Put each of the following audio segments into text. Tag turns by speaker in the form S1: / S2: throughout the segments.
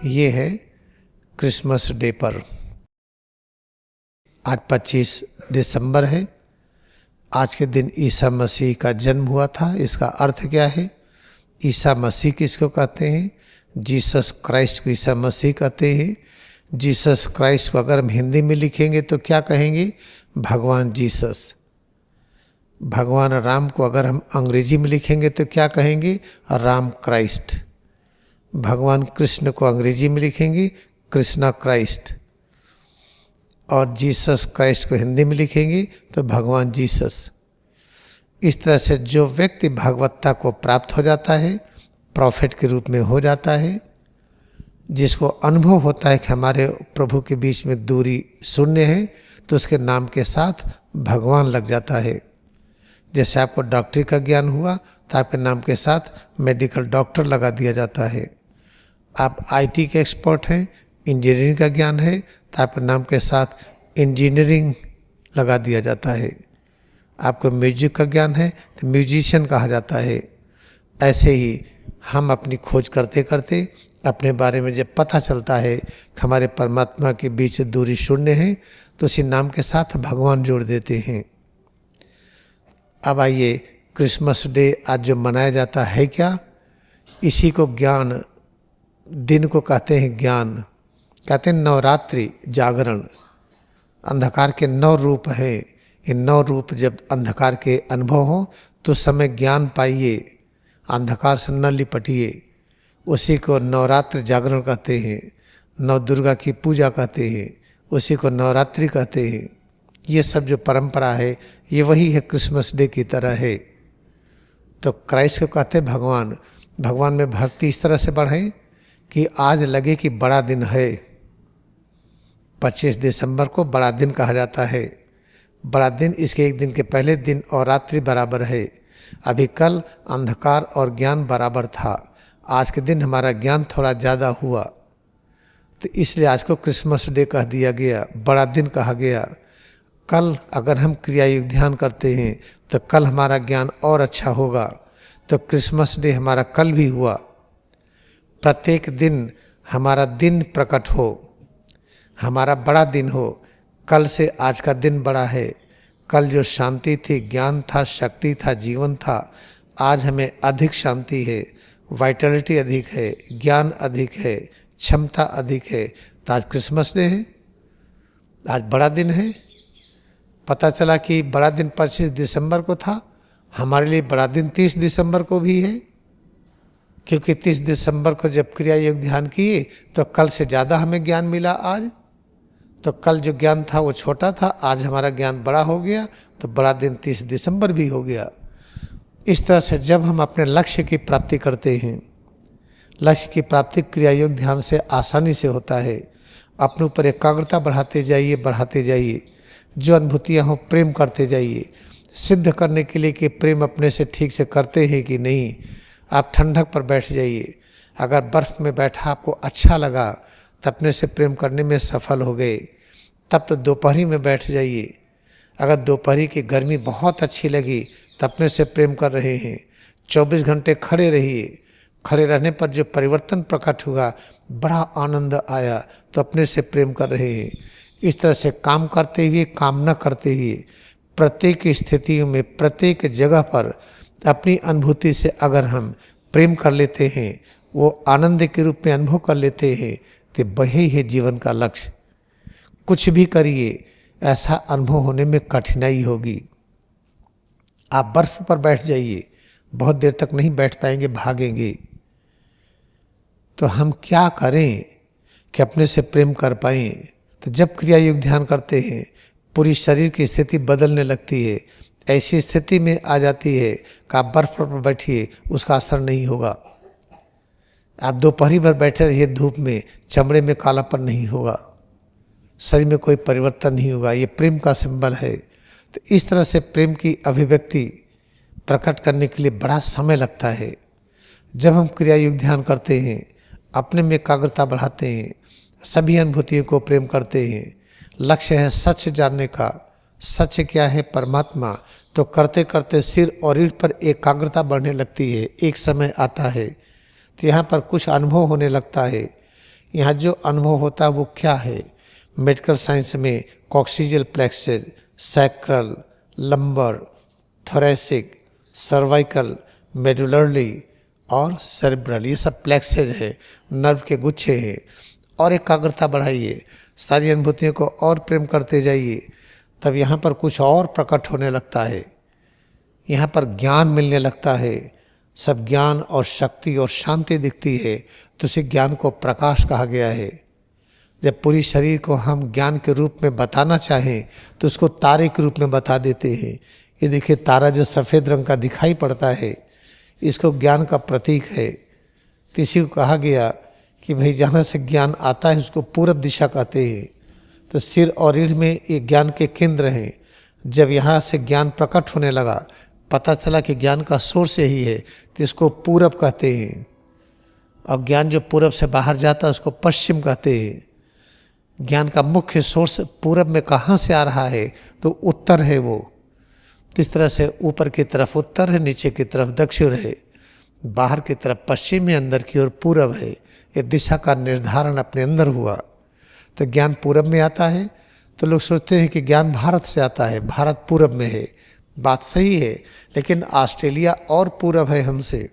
S1: ये है Christmas day पर। आज 25 दिसंबर है। आज के दिन ईसा मसीह का जन्म हुआ था। इसका अर्थ क्या है? ईसा मसीह किसको कहते हैं? जीसस क्राइस्ट को ईसा मसीह कहते हैं। जीसस क्राइस्ट को अगर हम हिंदी में लिखेंगे तो क्या कहेंगे? भगवान जीसस। भगवान राम को अगर हम अंग्रेजी में लिखेंगे तो क्या कहेंगे? राम क्राइस्ट। भगवान कृष्ण को अंग्रेजी में लिखेंगे कृष्णा क्राइस्ट। और जीसस क्राइस्ट को हिंदी में लिखेंगे तो भगवान जीसस। इस तरह से जो व्यक्ति भागवतता को प्राप्त हो जाता है, प्रॉफिट के रूप में हो जाता है, जिसको अनुभव होता है कि हमारे प्रभु के बीच में दूरी शून्य है, तो उसके नाम के साथ भगवान लग जाता है। जैसे आपको डॉक्टरी का ज्ञान हुआ तो आपके नाम के साथ मेडिकल डॉक्टर लगा दिया जाता है। आप आईटी के एक्सपर्ट हैं, इंजीनियरिंग का ज्ञान है तो आपके नाम के साथ इंजीनियरिंग लगा दिया जाता है। आपको म्यूजिक का ज्ञान है तो म्यूजिशियन कहा जाता है। ऐसे ही हम अपनी खोज करते करते अपने बारे में जब पता चलता है कि हमारे परमात्मा के बीच दूरी शून्य है, तो उसी नाम के साथ भगवान जोड़ देते हैं। अब आइए, क्रिसमस डे आज जो मनाया जाता है क्या? इसी को ज्ञान दिन को कहते हैं। ज्ञान कहते हैं नवरात्रि, जागरण। अंधकार के 9 रूप हैं। ये 9 रूप जब अंधकार के अनुभव हो तो उस समय ज्ञान पाइए, अंधकार से न लिपटिए। उसी को नवरात्रि जागरण कहते हैं। नव दुर्गा की पूजा कहते हैं, उसी को नवरात्रि कहते हैं। ये सब जो परंपरा है ये वही है, क्रिसमस डे की तरह है। तो क्राइस्ट को कहते हैं भगवान। भगवान में भक्ति इस तरह से बढ़े कि आज लगे कि बड़ा दिन है। 25 दिसंबर को बड़ा दिन कहा जाता है। बड़ा दिन इसके एक दिन के पहले दिन और रात्रि बराबर है। अभी कल अंधकार और ज्ञान बराबर था। आज के दिन हमारा ज्ञान थोड़ा ज़्यादा हुआ, तो इसलिए आज को क्रिसमस डे कह दिया गया, बड़ा दिन कहा गया। कल अगर हम क्रिया योग ध्यान करते हैं तो कल हमारा ज्ञान और अच्छा होगा। तो क्रिसमस डे हमारा कल भी हुआ। प्रत्येक दिन हमारा दिन प्रकट हो, हमारा बड़ा दिन हो। कल से आज का दिन बड़ा है। कल जो शांति थी, ज्ञान था, शक्ति था, जीवन था, आज हमें अधिक शांति है, वाइटलिटी अधिक है, ज्ञान अधिक है, क्षमता अधिक है। तो आज क्रिसमस डे है, आज बड़ा दिन है। पता चला कि बड़ा दिन 25 दिसंबर को था, हमारे लिए बड़ा दिन 30 दिसंबर को भी है। क्योंकि 30 दिसंबर को जब क्रिया योग ध्यान किए तो कल से ज़्यादा हमें ज्ञान मिला आज। तो कल जो ज्ञान था वो छोटा था, आज हमारा ज्ञान बड़ा हो गया, तो बड़ा दिन 30 दिसंबर भी हो गया। इस तरह से जब हम अपने लक्ष्य की प्राप्ति करते हैं, लक्ष्य की प्राप्ति क्रिया योग ध्यान से आसानी से होता है। अपने ऊपर एकाग्रता बढ़ाते जाइए, बढ़ाते जाइए। जो अनुभूतियाँ हों प्रेम करते जाइए। सिद्ध करने के लिए कि प्रेम अपने से ठीक से करते हैं कि नहीं, आप ठंडक पर बैठ जाइए। अगर बर्फ़ में बैठा आपको अच्छा लगा तो अपने से प्रेम करने में सफल हो गए। तब तो दोपहरी में बैठ जाइए। अगर दोपहरी की गर्मी बहुत अच्छी लगी तो अपने से प्रेम कर रहे हैं। 24 घंटे खड़े रहिए। खड़े रहने पर जो परिवर्तन प्रकट हुआ, बड़ा आनंद आया, तो अपने से प्रेम कर रहे हैं। इस तरह से काम करते हुए, काम न करते हुए, प्रत्येक स्थितियों में, प्रत्येक जगह पर अपनी अनुभूति से अगर हम प्रेम कर लेते हैं, वो आनंद के रूप में अनुभव कर लेते हैं, तो वही है जीवन का लक्ष्य। कुछ भी करिए, ऐसा अनुभव होने में कठिनाई होगी। आप बर्फ पर बैठ जाइए, बहुत देर तक नहीं बैठ पाएंगे, भागेंगे। तो हम क्या करें कि अपने से प्रेम कर पाएं? तो जब क्रिया योग ध्यान करते हैं, पूरी शरीर की स्थिति बदलने लगती है। ऐसी स्थिति में आ जाती है कि आप बर्फ पर बैठिए, उसका असर नहीं होगा। आप दोपहरी भर बैठे रहिए धूप में, चमड़े में कालापन नहीं होगा, शरीर में कोई परिवर्तन नहीं होगा। ये प्रेम का सिंबल है। तो इस तरह से प्रेम की अभिव्यक्ति प्रकट करने के लिए बड़ा समय लगता है। जब हम क्रिया योग ध्यान करते हैं, अपने में एकाग्रता बढ़ाते हैं, सभी अनुभूतियों को प्रेम करते हैं। लक्ष्य है सच जानने का। सच क्या है? परमात्मा। तो करते करते सिर और रीढ़ पर एकाग्रता बढ़ने लगती है। एक समय आता है तो यहाँ पर कुछ अनुभव होने लगता है। यहाँ जो अनुभव होता है वो क्या है। मेडिकल साइंस में coccygeal plexus, sacral, lumbar, thoracic, cervical, medullary और सेरेब्रल, ये सब प्लेक्सेज है, नर्व के गुच्छे हैं। और एकाग्रता बढ़ाइए, सारी अनुभूतियों को और प्रेम करते जाइए, तब यहाँ पर कुछ और प्रकट होने लगता है। यहाँ पर ज्ञान मिलने लगता है, सब ज्ञान और शक्ति और शांति दिखती है। तो उसी ज्ञान को प्रकाश कहा गया है। जब पूरी शरीर को हम ज्ञान के रूप में बताना चाहें तो उसको तारे के रूप में बता देते हैं। ये देखिए तारा जो सफ़ेद रंग का दिखाई पड़ता है, इसको ज्ञान का प्रतीक है। तो इसी को कहा गया कि भाई जहाँ से ज्ञान आता है उसको पूरब दिशा कहते हैं। तो सिर और रीढ़ में ये ज्ञान के केंद्र हैं। जब यहाँ से ज्ञान प्रकट होने लगा, पता चला कि ज्ञान का सोर्स यही है, तो इसको पूरब कहते हैं। और ज्ञान जो पूरब से बाहर जाता है उसको पश्चिम कहते हैं। ज्ञान का मुख्य सोर्स पूरब में कहाँ से आ रहा है, तो उत्तर है वो। इस तरह से ऊपर की तरफ उत्तर है, नीचे की तरफ दक्षिण है, बाहर की तरफ पश्चिम है, अंदर की ओर पूरब है। ये दिशा का निर्धारण अपने अंदर हुआ। तो ज्ञान पूरब में आता है। तो लोग सोचते हैं कि ज्ञान भारत से आता है, भारत पूरब में है। बात सही है, लेकिन ऑस्ट्रेलिया और पूरब है हमसे।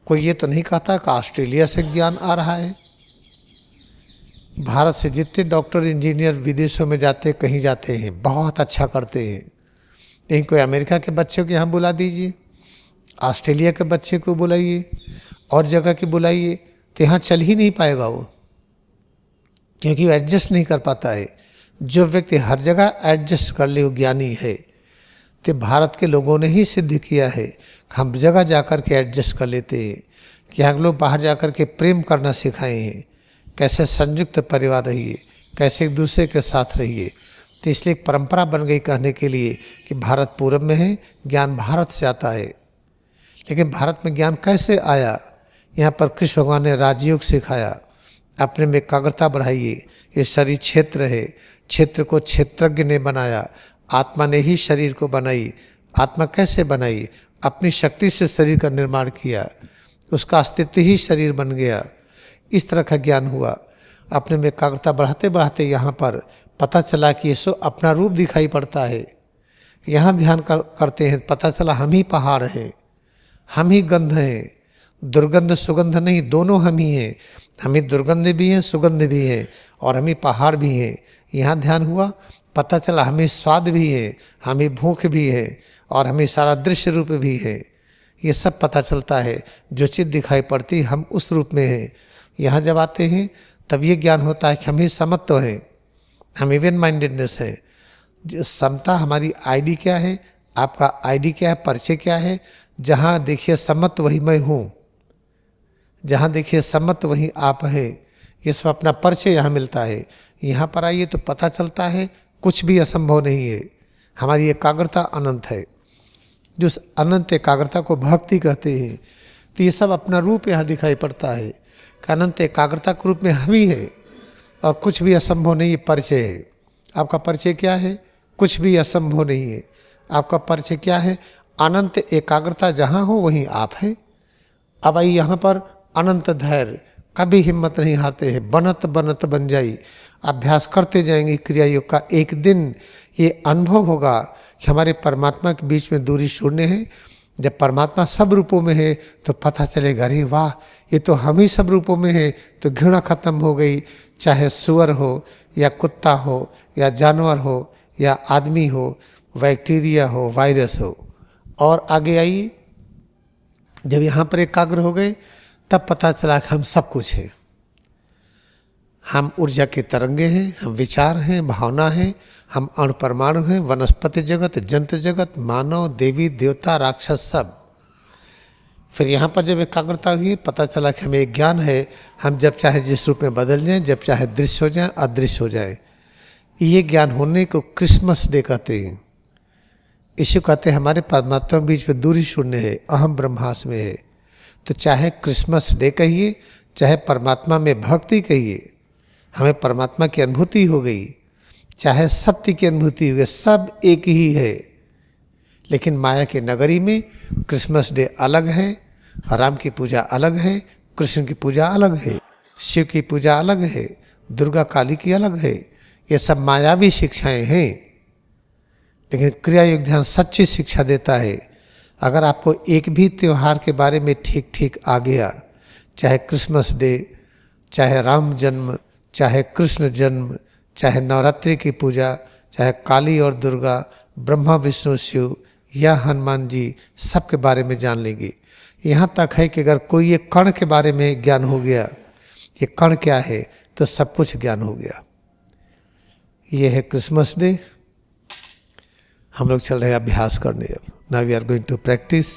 S1: कोई ये तो नहीं कहता कि ऑस्ट्रेलिया से ज्ञान आ रहा है। भारत से जितने डॉक्टर इंजीनियर विदेशों में जाते, कहीं जाते हैं, बहुत अच्छा करते हैं। लेकिन कोई अमेरिका के बच्चे को यहाँ बुला दीजिए, ऑस्ट्रेलिया के बच्चे को बुलाइए, और जगह की बुलाइए, तो यहाँ चल ही नहीं पाएगा वो, क्योंकि वो एडजस्ट नहीं कर पाता है। जो व्यक्ति हर जगह एडजस्ट कर ले वो ज्ञानी है। तो भारत के लोगों ने ही सिद्ध किया है कि हम जगह जाकर के एडजस्ट कर लेते हैं, कि हम लोग बाहर जाकर के प्रेम करना सिखाए हैं, कैसे संयुक्त परिवार रहिए, कैसे एक दूसरे के साथ रहिए। तो इसलिए एक परंपरा बन गई कहने के लिए कि भारत पूरब में है, ज्ञान भारत से आता है। लेकिन भारत में ज्ञान कैसे आया? यहाँ पर कृष्ण भगवान ने राजयोग सिखाया, अपने में एकाग्रता बढ़ाइए। ये शरीर क्षेत्र है, क्षेत्र को क्षेत्रज्ञ ने बनाया, आत्मा ने ही शरीर को बनाई। आत्मा कैसे बनाई? अपनी शक्ति से शरीर का निर्माण किया, उसका अस्तित्व ही शरीर बन गया। इस तरह का ज्ञान हुआ। अपने में एकाग्रता बढ़ाते बढ़ाते यहाँ पर पता चला कि ये सो अपना रूप दिखाई पड़ता है। यहाँ ध्यान करते हैं, पता चला हम ही पहाड़ हैं, हम ही गंध हैं। दुर्गंध सुगंध नहीं, दोनों हम ही हैं। हम ही दुर्गंध भी हैं, सुगंध भी हैं, और हम ही पहाड़ भी हैं। यहाँ ध्यान हुआ, पता चला हम ही स्वाद भी हैं, हम ही भूख भी है, और हम ही सारा दृश्य रूप भी है। ये सब पता चलता है। जो चीज़ दिखाई पड़ती हम उस रूप में हैं। यहाँ जब आते हैं तब ये ज्ञान होता है कि हम ही समत्व हैं, हम इवन माइंडेडनेस है। समता हमारी आईडी क्या है, आपका आईडी क्या है, परिचय क्या है? जहाँ देखिए समत्व वही मैं हूँ, जहाँ देखिए सम्मत वहीं आप हैं। ये सब अपना परिचय यहाँ मिलता है। यहाँ पर आइए तो पता चलता है कुछ भी असंभव नहीं है। हमारी एकाग्रता अनंत है। जो अनंत एकाग्रता को भक्ति कहते हैं। तो ये सब अपना रूप यहाँ दिखाई पड़ता है कि अनंत एकाग्रता के रूप में हम ही है, और कुछ भी असंभव नहीं है। परिचय है। आपका परिचय क्या है? कुछ भी असंभव नहीं है। आपका परिचय क्या है? अनंत एकाग्रता जहाँ हो वहीं आप हैं। अब आइए यहाँ पर अनंत धैर्य, कभी हिम्मत नहीं हारते हैं, बनत बनत बन जाई। अभ्यास करते जाएंगे क्रिया योग का। एक दिन ये अनुभव होगा कि हमारे परमात्मा के बीच में दूरी शून्य है। जब परमात्मा सब रूपों में है तो पता चलेगा, अरे वाह, ये तो हम ही सब रूपों में है। तो घृणा खत्म हो गई। चाहे सुअर हो या कुत्ता हो या जानवर हो या आदमी हो, बैक्टीरिया हो, वायरस हो। और आगे आइए, जब यहाँ पर एकाग्र हो गए तब पता चला कि हम सब कुछ हैं। हम ऊर्जा के तरंगे हैं, हम विचार हैं, भावना हैं, हम अणु परमाणु हैं, वनस्पति जगत, जंतु जगत, मानव, देवी देवता, राक्षस, सब। फिर यहाँ पर जब एकाग्रता हुई पता चला कि हमें एक ज्ञान है, हम जब चाहे जिस रूप में बदल जाएं, जब चाहे दृश्य हो जाए, अदृश्य हो जाए। ये ज्ञान होने को क्रिसमस डे कहते हैं। इसे कहते हैं हमारे परमात्मा के बीच में दूरी शून्य है, अहम ब्रह्मास्म में है। तो चाहे क्रिसमस डे कहिए, चाहे परमात्मा में भक्ति कहिए, हमें परमात्मा की अनुभूति हो गई, चाहे सत्य की अनुभूति हो गई, सब एक ही है। लेकिन माया के नगरी में क्रिसमस डे अलग है, राम की पूजा अलग है, कृष्ण की पूजा अलग है। शिव की पूजा अलग है, दुर्गा काली की अलग है। ये सब मायावी शिक्षाएं हैं, लेकिन क्रिया योग ध्यान सच्ची शिक्षा देता है। अगर आपको एक भी त्यौहार के बारे में ठीक ठीक आ गया, चाहे क्रिसमस डे, चाहे राम जन्म, चाहे कृष्ण जन्म, चाहे नवरात्रि की पूजा, चाहे काली और दुर्गा, ब्रह्मा विष्णु शिव या हनुमान जी, सबके बारे में जान लेंगे। यहाँ तक है कि अगर कोई एक कण के बारे में ज्ञान हो गया, ये कण क्या है, तो सब कुछ ज्ञान हो गया। ये है क्रिसमस डे। हम लोग चल रहे हैं अभ्यास करने। Now we are going to practice.